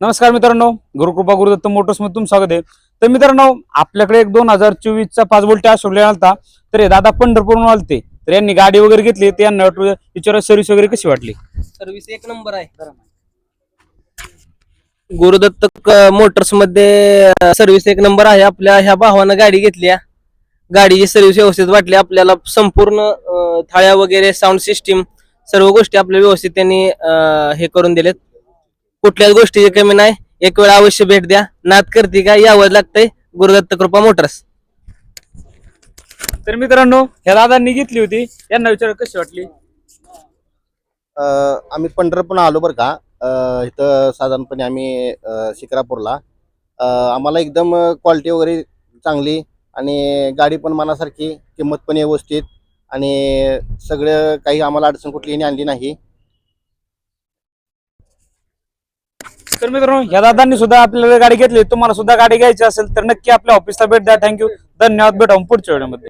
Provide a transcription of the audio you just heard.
नमस्कार मित्रांनो, गुरुकृपा गुरुदत्त मोटर्स मध्ये तुमचं स्वागत आहे। तर मित्रांनो, आपल्याकडे एक 2024 चा 5 वोल्ट अशोक आलता। तर हे दादा पंढरपूरहून आलते, तर यांनी गाडी वगैरे घेतली। त्यांना विचारा सर्व्हिस वगैरे कशी वाटली? सर्व्हिस एक नंबर आहे। गुरुदत्त मोटर्स मध्ये सर्व्हिस एक नंबर आहे। आपल्या ह्या भावानं गाडी घेतली, गाडीची सर्व्हिस व्यवस्थित वाटली आपल्याला। संपूर्ण थाळ्या वगैरे साऊंड सिस्टीम सर्व गोष्टी आपल्याला व्यवस्थित त्यांनी हे करून दिलेत। कुठल्याच गोष्टीची कमी नाही। एक वेळ अवश्य भेट द्या। नाद करते का यावं लागतंय गुरुदत्त कृपा मोटर्स। तर मित्रांनो, ह्या दादांनी घेतली होती, यांना विचारा कशी वाटली? आम्ही पंढरपूर आलो बरं का। इथं साधारणपणे आम्ही शिक्रापूरला आम्हाला एकदम क्वालिटी वगैरे चांगली आणि गाडी पण मनासारखी, किंमत पण व्यवस्थित आणि सगळं काही आम्हाला अडचण कुठलीही आणली नाही। तर मित्रांनो, ह्या दादांनी सुद्धा आपल्याला गाडी घेतली। तुम्हाला सुद्धा गाडी घ्यायची असेल तर नक्की आपल्या ऑफिसला भेट द्या। थँक्यू, धन्यवाद। भेटू पुढच्या व्हिडिओमध्ये।